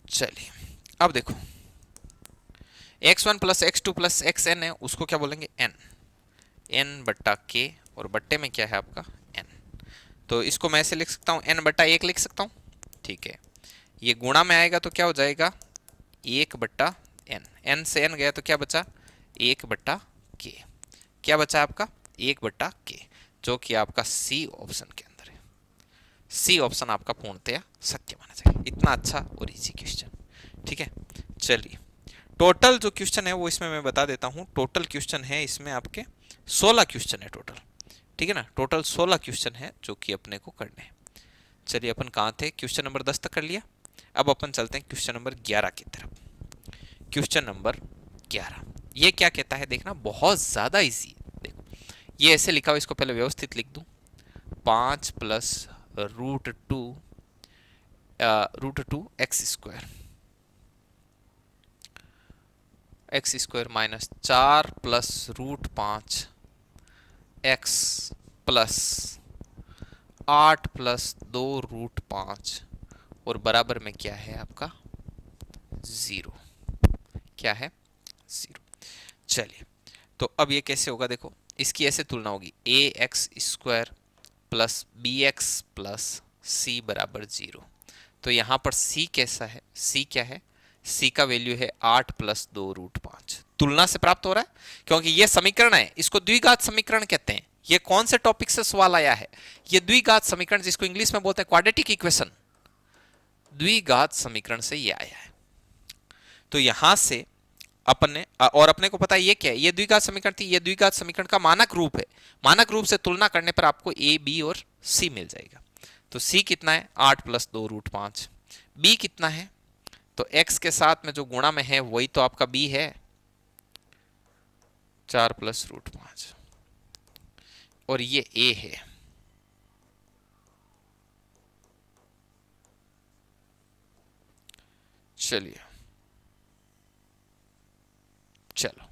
चलिए अब देखो x1 plus x2 plus xn है, उसको क्या बोलेंगे? n। n बट्टा k और बट्टे में क्या है आपका? n। तो इसको मैं ऐसे लिख सकता हूँ, n बट्टा 1 लिख सकता हूँ। ठीक है, ये गुणा में आएगा तो क्या हो जाएगा? 1 बट्टा n। n से n गया तो क्या बचा? 1 बट्टा k। क्या बचा आपका? 1 बट्टा k, जो कि आपका सी ऑप्शन के अंदर है। सी ऑप्शन आपका पूर्णतया सत्य माना जाएगा। इतना अच्छा और इजी क्वेश्चन। ठीक है, चलिए टोटल जो क्वेश्चन है वो इसमें मैं बता देता हूं। टोटल क्वेश्चन है इसमें आपके 16 क्वेश्चन है टोटल। ठीक है ना, टोटल 16 क्वेश्चन है जो कि अपने को करने हैं। चलिए अपन कहाँ थे? क्वेश्चन नंबर 10 तक कर लिया। अब अपन चलते हैं क्वेश्चन नंबर 11 की तरफ। क्वेश्चन नंबर 11 ये क्या कहता है देखना, बहुत ज्यादा इजी है। देखो ये ऐसे लिखा हुआ, इसको पहले व्यवस्थित लिख दूं। 5 plus root two x square minus 4 plus root 5 x plus 8 plus 2 root 5 और बराबर में क्या है आपका? 0। क्या है? 0। चलिए तो अब ये कैसे होगा? देखो इसकी ऐसे तुलना होगी, a x square plus b x plus c बराबर 0। तो यहां पर सी कैसा है? सी क्या है? सी का वैल्यू है 8 प्लस 2 रूट 5। तुलना से प्राप्त हो रहा है, क्योंकि ये समीकरण है, इसको द्विघात समीकरण कहते हैं। ये कौन से टॉपिक से सवाल आया है? ये द्विघात समीकरण, जिसको इंग्लिश में बोलते हैं क्वाड्रेटिक इक्वेशन, द्विघात समीकरण से ये आया है। तो यहां से अपने और अपने को पता है ये क्या है? ये द्विघात समीकरण थी। ये द्विघात समीकरण का मानक रूप है। मानक रूप से तुलना करने पर आपको ए बी और सी मिल जाएगा। तो सी कितना है? 8 प्लस 2 रूट 5। बी कितना है? तो x के साथ में जो गुणा में है वही तो आपका b है, 4 प्लस रूट 5। और ये a है। चलिए चलो,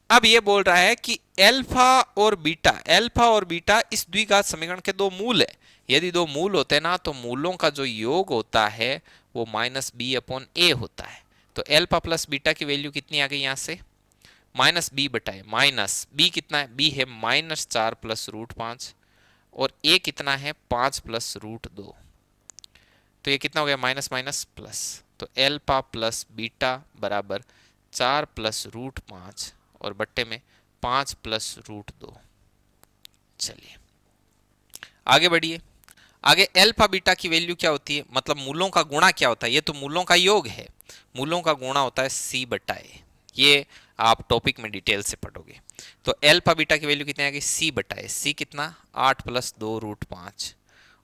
अब ये बोल रहा है कि अल्फा और बीटा इस द्विघात समीकरण के दो मूल है। यदि दो मूल होते हैं ना, तो मूलों का जो योग होता है वो माइनस बी अपॉन ए होता है। तो अल्फा प्लस बीटा की वैल्यू कितनी आ गई यहां से? माइनस बी बटाए माइनस बी कितना है? बी है माइनस 4 प्लस रूट 5 और ए कितना है? 5 प्लस रूट 2। तो ये कितना हो गया? Minus minus plus. तो अल्फा प्लस बीटा बराबर 4 प्लस रूट 5 और बट्टे में 5 प्लस रूट 2। चलिए आगे बढ़िए। आगे अल्फा बीटा की वैल्यू क्या होती है? मतलब मूलों का गुणा क्या होता है? ये तो मूलों का योग है, मूलों का गुणा होता है सी बटा ए। ये आप टॉपिक में डिटेल से पढ़ोगे। तो एल्फा बीटा की वैल्यू कितनी आ गई, सी बटा ए, सी कितना 8 + 2√5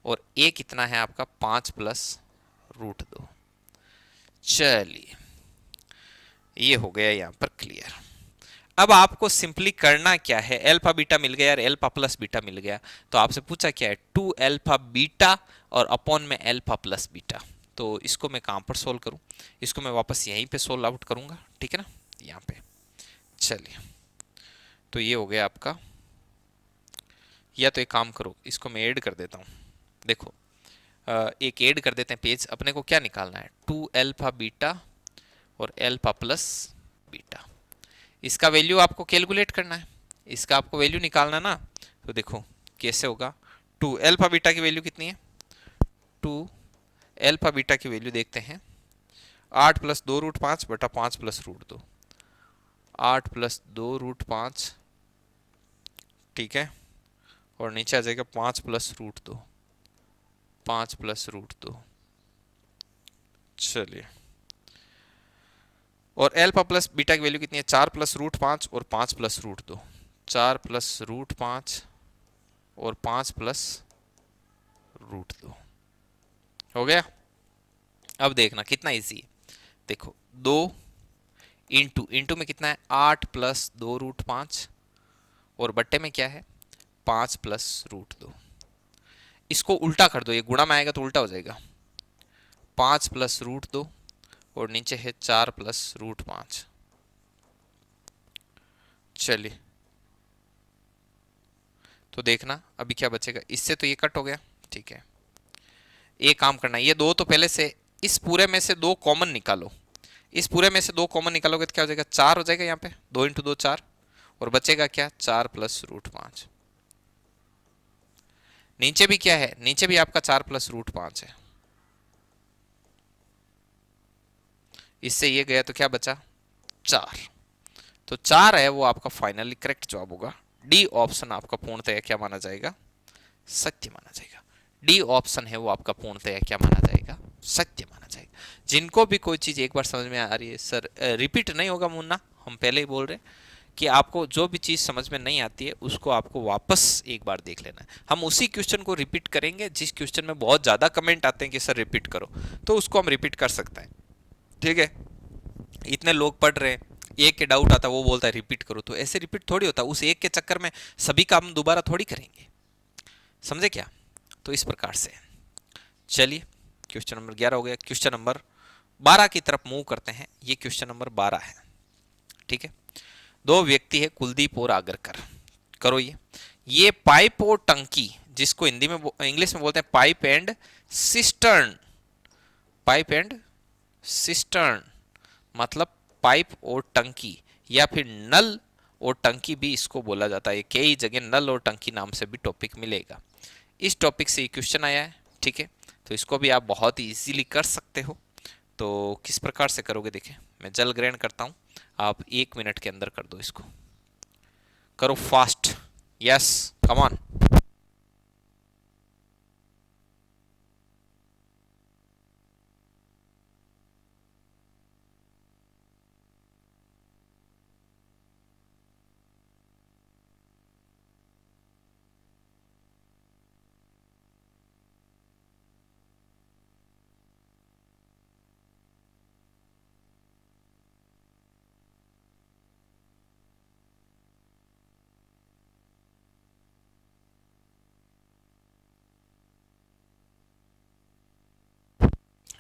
और ए कितना है आपका 5 + √2। चलिए ये हो गया यहां पर क्लियर। अब आपको सिंपली करना क्या है, एल्फा बीटा मिल गया और एल्फा प्लस बीटा मिल गया, तो आपसे पूछा क्या है 2 एल्फा बीटा और अपॉन में एल्फा प्लस बीटा। तो इसको मैं कहां पर सोल्व करूं, इसको मैं वापस यहीं पे सोल्व आउट करूंगा, ठीक है ना, यहाँ पे। चलिए तो ये हो गया आपका, या तो एक काम करो इसको मैं ऐड कर देता हूँ। देखो एक ऐड कर देते हैं पेज, अपने को क्या निकालना है 2 एल्फा बीटा और एल्फा प्लस बीटा। इसका वैल्यू आपको कैलकुलेट करना है, इसका आपको वैल्यू निकालना ना। तो देखो कैसे होगा, 2 एल्फा बीटा की वैल्यू कितनी है, 2 एल्फा बीटा की वैल्यू देखते हैं 8 + 2√5 बटा 5 + √2, 8 + 2√5, ठीक है, और नीचे आ जाएगा 5 + √2, 5 + √2। चलिए और एल्फा प्लस बीटा की वैल्यू कितनी है 4 + √5 और 5 + √2, 4 + √5 और 5 + √2 हो गया। अब देखना कितना इजी है, देखो 2 इंटू इंटू में कितना है 8 + 2√5 और बट्टे में क्या है 5 + √2। इसको उल्टा कर दो, ये गुणा में आएगा तो उल्टा हो जाएगा, 5 + √2 और नीचे है 4 + √5। चलिए तो देखना अभी क्या बचेगा, इससे तो ये कट हो गया, ठीक है। एक काम करना, ये दो तो पहले से, इस पूरे में से दो कॉमन निकालो, इस पूरे में से दो कॉमन निकालोगे तो क्या हो जाएगा 4 हो जाएगा यहाँ पे, 2 × 2 4 और बचेगा क्या 4 + √5। नीचे भी क्या है, नीचे भी आपका 4 + √5 है, इससे ये गया तो क्या बचा 4। तो 4 है वो आपका फाइनली करेक्ट जवाब होगा। डी ऑप्शन आपका पूर्णतया क्या माना जाएगा, सत्य माना जाएगा। डी ऑप्शन है वो आपका पूर्णतया क्या माना जाएगा, सत्य माना जाएगा। जिनको भी कोई चीज एक बार समझ में आ रही है, सर रिपीट नहीं होगा मुन्ना, हम पहले ही बोल रहे हैं कि आपको जो भी चीज समझ में नहीं आती है उसको आपको वापस एक बार देख लेना है। हम उसी क्वेश्चन को रिपीट करेंगे जिस क्वेश्चन में बहुत ज्यादा कमेंट आते हैं कि सर रिपीट करो, तो उसको हम रिपीट कर सकते हैं, ठीक है। इतने लोग पढ़ रहे हैं, एक के डाउट आता है वो बोलता है रिपीट करो, तो ऐसे रिपीट थोड़ी होता, उस एक के चक्कर में सभी काम दोबारा थोड़ी करेंगे, समझे क्या। तो इस प्रकार से चलिए क्वेश्चन नंबर 11 हो गया। क्वेश्चन नंबर 12 की तरफ मूव करते हैं, ये क्वेश्चन नंबर 12 है, ठीक है। दो व्यक्ति है कुलदीप और आगरकर, करो ये पाइप और टंकी, जिसको हिंदी में इंग्लिश में बोलते हैं pipe and cistern, pipe and cistern मतलब पाइप और टंकी, या फिर नल और टंकी भी इसको बोला जाता है, कई जगह नल और टंकी नाम से भी टॉपिक मिलेगा। इस टॉपिक से क्वेश्चन आया है, ठीक है। तो इसको भी आप बहुत ही इजीली कर सकते हो। तो किस प्रकार से करोगे देखिए, मैं जल ग्रहण करता हूं, आप 1 मिनट के अंदर कर दो इसको, करो fast, yes come on.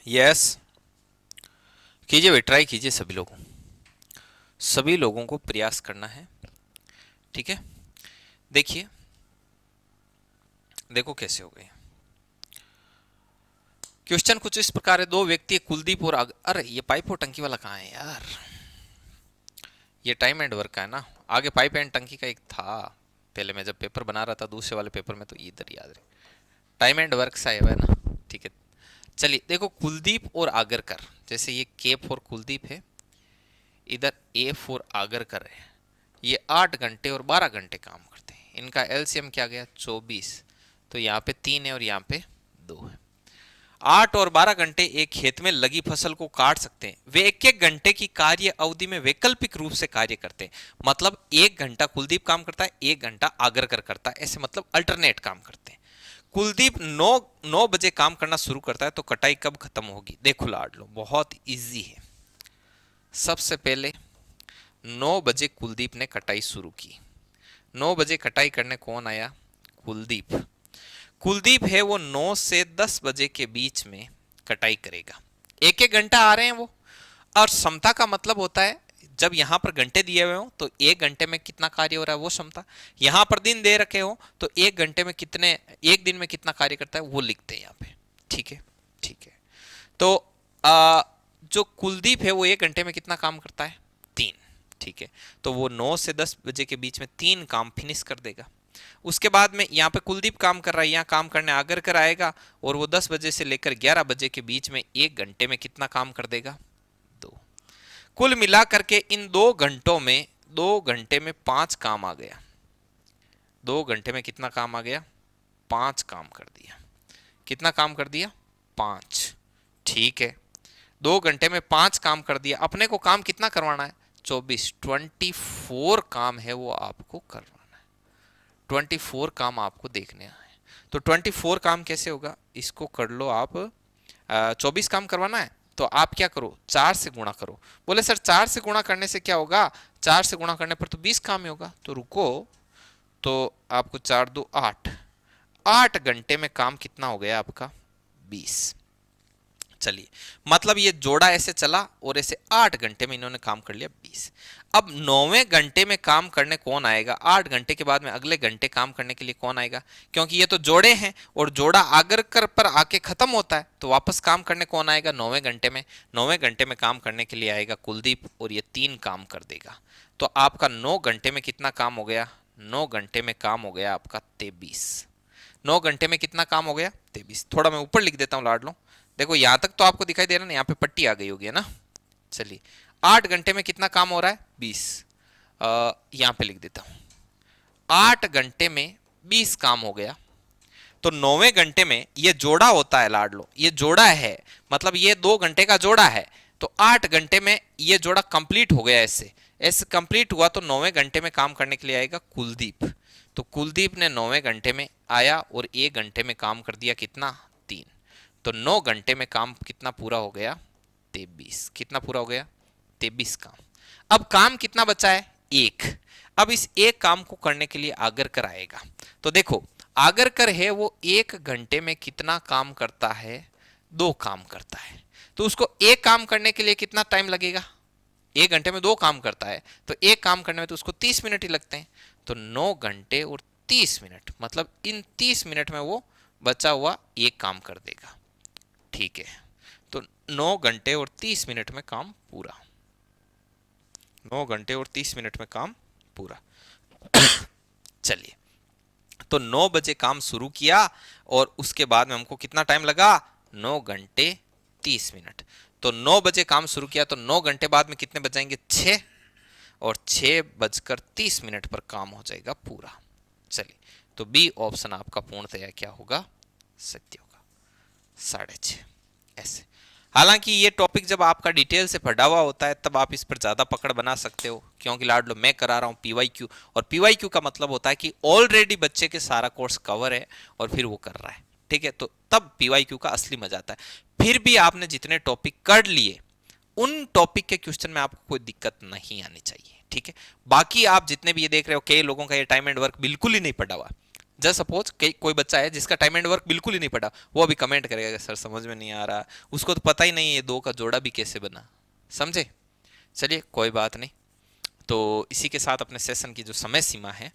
Yes कीजिए भाई, ट्राई कीजिए, सभी लोगों को प्रयास करना है, ठीक है। देखिए देखो कैसे हो गए क्वेश्चन, कुछ इस प्रकार है, दो व्यक्ति कुलदीप और अरे ये पाइप और टंकी वाला कहाँ है यार, ये टाइम एंड वर्क का है ना, आगे पाइप एंड टंकी का एक था, पहले मैं जब पेपर बना रहा था दूसरे वाले पेपर में, तो इधर याद रहे टाइम एंड वर्क सा है ना, ठीक है। चलिए देखो कुलदीप और आगरकर, जैसे ये के फॉर कुलदीप है, इधर ए फॉर आगरकर है, ये 8 घंटे और 12 घंटे काम करते हैं, इनका एलसीएम क्या गया 24, तो यहाँ पे 3 है और यहाँ पे 2 है। 8 और 12 घंटे एक खेत में लगी फसल को काट सकते हैं। वे एक एक घंटे की कार्य अवधि में वैकल्पिक रूप से कार्य करते हैं। मतलब 1 घंटा कुलदीप काम करता है, 1 घंटा आगरकर करता है, ऐसे मतलब अल्टरनेट काम करते हैं। कुलदीप 9 बजे काम करना शुरू करता है तो कटाई कब खत्म होगी? देखो लाडलो, बहुत इजी है। सबसे पहले 9 बजे कुलदीप ने कटाई शुरू की। 9 बजे कटाई करने कौन आया? कुलदीप। कुलदीप है वो 9 से 10 बजे के बीच में कटाई करेगा। एक एक घंटा आ रहे हैं वो। और समता का मतलब होता है जब यहां पर घंटे दिए हुए हो तो 1 घंटे में कितना कार्य हो रहा है वो समता। यहां पर दिन दे रखे हो तो 1 घंटे में कितने, 1 दिन में कितना कार्य करता है वो लिखते हैं यहाँ पे। ठीक है, ठीक है। तो जो कुलदीप है वो 1 घंटे में कितना काम करता है? 3। ठीक है, तो वो 9 से 10 बजे के बीच में 3 काम फिनिश कर देगा। उसके बाद में यहाँ पे कुलदीप काम कर रहा है, यहाँ काम करने आगरकर आएगा और वो 10 बजे से लेकर 11 बजे के बीच में 1 घंटे में कितना काम कर देगा? 2। कुल मिला करके इन 2 घंटों में 2 घंटे में 5 काम आ गया। 2 घंटे में कितना काम आ गया? 5 काम कर दिया। कितना काम कर दिया? 5। ठीक है, 2 घंटे में 5 काम कर दिया। अपने को काम कितना करवाना है? 24 काम है वो आपको करवाना है। 24 काम आपको देखने हैं। तो 24 काम कैसे होगा? इसको कर लो आप। 24 काम करवाना है तो आप क्या करो? 4 से गुणा करो। बोले सर 4 से गुणा करने से क्या होगा? 4 से गुणा करने पर तो 20 काम ही होगा। तो रुको, तो आपको 4 2 8, 8 घंटे में काम कितना हो गया आपका? 20। चलिए, मतलब ये जोड़ा ऐसे चला और ऐसे 8 घंटे में इन्होंने काम कर लिया 20। अब 9वें घंटे में काम करने कौन आएगा? 8 घंटे के बाद में अगले घंटे काम करने के लिए कौन आएगा? क्योंकि ये तो जोड़े हैं और जोड़ा आगरकर पर आके खत्म होता है, तो वापस काम करने कौन आएगा? 9वें घंटे में। 9वें घंटे में काम करने के लिए आएगा कुलदीप और ये 3 काम कर देगा। तो आपका 9 घंटे में कितना काम हो गया? 9 घंटे में काम हो गया आपका 23। 9 घंटे में कितना काम हो गया? 23। थोड़ा मैं ऊपर लिख देता हूँ लाडलो। देखो यहां तक तो आपको दिखाई दे रहा है ना, यहाँ पे पट्टी आ गई होगी है ना। चलिए, 8 घंटे में कितना काम हो रहा है? 20। यहां पे लिख देता हूं, 8 घंटे में 20 काम हो गया। तो 9वें घंटे में ये जोड़ा होता है लाडलो, ये जोड़ा है, मतलब ये 2 घंटे का जोड़ा है। तो 8 घंटे में ये जोड़ा कंप्लीट हो गया। ऐसे ऐसे कंप्लीट हुआ तो 9वें घंटे में काम करने के लिए आएगा कुलदीप। तो कुलदीप ने 9वें घंटे में आया और 1 घंटे में काम कर दिया कितना? 3। तो 9 घंटे में काम कितना पूरा हो गया? 23। कितना पूरा हो गया? 23 काम। अब काम कितना बचा है? 1। अब इस एक काम को करने के लिए आगरकर आएगा। तो देखो, आगरकर है वो 1 घंटे में कितना काम करता है? 2 काम करता है। तो उसको एक काम करने के लिए कितना टाइम लगेगा? 1 घंटे में 2 काम करता है, तो एक काम करने में तो उसको 30 मिनट ही लगते हैं। तो 9 घंटे और 30 मिनट, मतलब इन 30 मिनट में वो बचा हुआ एक काम कर देगा। ठीक है, तो 9 घंटे और 30 मिनट में काम पूरा। 9 घंटे और 30 मिनट में काम पूरा। चलिए, तो 9 बजे काम शुरू किया और उसके बाद में हमको कितना टाइम लगा? 9 घंटे 30 मिनट। तो 9 बजे काम शुरू किया तो 9 घंटे बाद में कितने बज जाएंगे? 6। और 6:30 पर काम हो जाएगा पूरा। चलिए, तो बी ऑप्शन आपका पूर्णतया क्या होगा? सत्य होगा, 6:30। ऐसे, हालांकि ये टॉपिक जब आपका डिटेल से पढ़ा हुआ होता है तब आप इस पर ज्यादा पकड़ बना सकते हो, क्योंकि लाडलो मैं करा रहा हूँ पीवाईक्यू, और पीवाईक्यू का मतलब होता है कि ऑलरेडी बच्चे के सारा कोर्स कवर है और फिर वो कर रहा है। ठीक है, तो तब पीवाईक्यू का असली मजा आता है। फिर भी आपने जितने टॉपिक कर लिए उन टॉपिक के क्वेश्चन में आपको कोई दिक्कत नहीं आनी चाहिए। ठीक है, बाकी आप जितने भी ये देख रहे हो, कई लोगों का ये टाइम एंड वर्क बिल्कुल ही नहीं पढ़ा हुआ। जस्ट सपोज कोई बच्चा है जिसका टाइम एंड वर्क बिल्कुल ही नहीं पढ़ा, वो अभी कमेंट करेगा सर समझ में नहीं आ रहा, उसको तो पता ही नहीं ये 2 का जोड़ा भी कैसे बना। समझे? चलिए, कोई बात नहीं। तो इसी के साथ अपने सेशन की जो समय सीमा है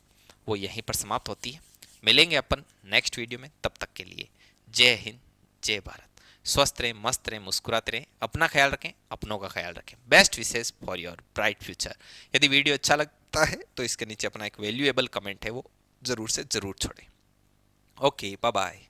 वो यहीं पर समाप्त होती है। मिलेंगे अपन नेक्स्ट वीडियो में, तब तक के लिए जय हिंद, जय भारत। स्वस्थ रहें, मस्त रहें, मुस्कुराते रहें, अपना ख्याल रखें, अपनों का ख्याल रखें। Best wishes for your bright future. यदि वीडियो अच्छा लगता है तो इसके नीचे अपना एक वैल्यूएबल कमेंट है वो जरूर से जरूर छोड़ें। Okay, bye bye.